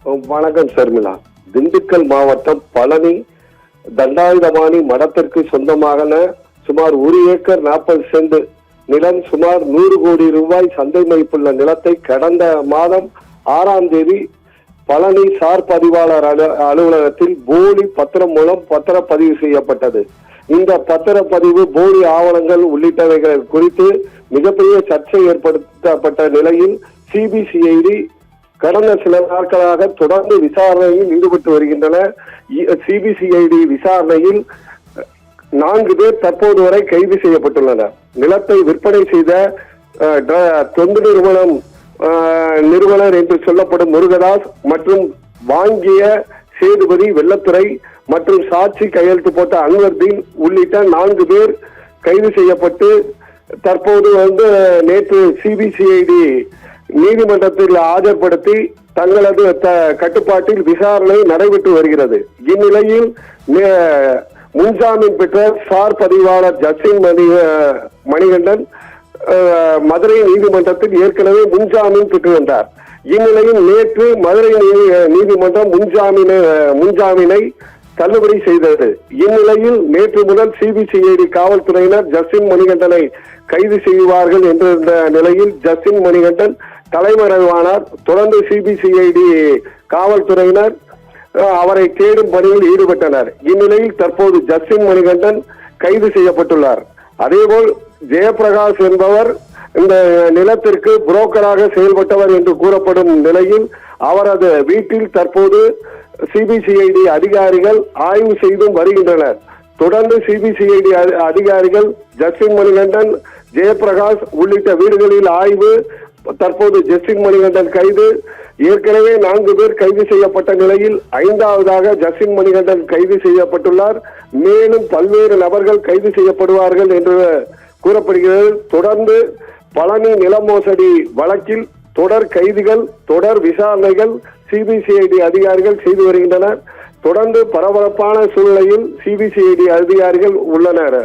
வணக்கம் ஷர்மிளா. திண்டுக்கல் மாவட்டம் பழனி தண்டாயுதபாணி மடத்திற்கு சொந்தமான சுமார் 1 ஏக்கர் 40 சென்ட் நிலம் சுமார் 100 கோடி ரூபாய் சந்தை மதிப்புள்ள நிலத்தை கடந்த மாதம் 6ஆம் தேதி பழனி சார் பதிவாளர் அலுவலகத்தில் போலி பத்திரம் மூலம் பத்திரப்பதிவு செய்யப்பட்டது. இந்த பத்திரப்பதிவு போலி ஆவணங்கள் உள்ளிட்டவைகள் குறித்து மிகப்பெரிய சர்ச்சை ஏற்படுத்தப்பட்ட நிலையில் சிபிசிஐடி கடந்த சில நாட்களாக தொடர்ந்து விசாரணையில் ஈடுபட்டு வருகின்றன. சிபிசிஐடி விசாரணையில் 4 பேர் தற்போது வரை கைது செய்யப்பட்டுள்ளனர். நிலத்தை விற்பனை செய்த தொண்டு நிறுவனர் என்று சொல்லப்படும் முருகதாஸ் மற்றும் வாங்கிய சேதுபதி வெள்ளத்துறை மற்றும் சாட்சி கையெழுத்து போட்ட அன்வர்தீன் உள்ளிட்ட 4 பேர் கைது செய்யப்பட்டு தற்போது நேற்று சிபிசிஐடி நீதிமன்றத்தில் ஆஜர்படுத்தி தங்களது கட்டுப்பாட்டில் விசாரணை நடைபெற்று வருகிறது. இந்நிலையில் முன்ஜாமீன் பெற்ற சார் பதிவாளர் ஜஸ்டின் மணிகண்டன் மதுரை நீதிமன்றத்தில் ஏற்கனவே முன்ஜாமீன் பெற்று வந்தார். இந்நிலையில் நேற்று மதுரை நீதிமன்றம் முன்ஜாமீனை தள்ளுபடி செய்தது. இந்நிலையில் நேற்று முதல் சிபிசிஐடி காவல்துறையினர் ஜஸ்டின் மணிகண்டனை கைது செய்வார்கள் என்ற நிலையில் ஜஸ்டின் மணிகண்டன் தலைமறைவானார். தொடர்ந்து சிபிசிஐடி காவல்துறையினர் அவரை தேடும் பணியில் ஈடுபட்டனர். இந்நிலையில் தற்போது ஜஸ்டின் மணிகண்டன் கைது செய்யப்பட்டுள்ளார். அதேபோல் ஜெயபிரகாஷ் என்பவர் இந்த நிலத்திற்கு புரோக்கராக செயல்பட்டவர் என்று கூறப்படும் நிலையில் அவரது வீட்டில் தற்போது சிபிசிஐடி அதிகாரிகள் ஆய்வு செய்தும் வருகின்றனர். தொடர்ந்து சிபிசிஐடி அதிகாரிகள் ஜஸ்டின் மணிகண்டன், ஜெயபிரகாஷ் உள்ளிட்ட வீடுகளில் ஆய்வு. தற்போது ஜஸ்டின் மணிகண்டன் கைது. ஏற்கனவே 4 பேர் கைது செய்யப்பட்ட நிலையில் 5ஆவதாக ஜஸ்டின் மணிகண்டன் கைது செய்யப்பட்டுள்ளார். மேலும் பல்வேறு நபர்கள் கைது செய்யப்படுவார்கள் என்று கூறப்படுகிறது. தொடர்ந்து பழனி நில மோசடி வழக்கில் தொடர் கைதுகள், தொடர் விசாரணைகள் சிபிசிஐடி அதிகாரிகள் செய்து வருகின்றனர். தொடர்ந்து பரபரப்பான சூழ்நிலையில் சிபிசிஐடி அதிகாரிகள் உள்ளனர்.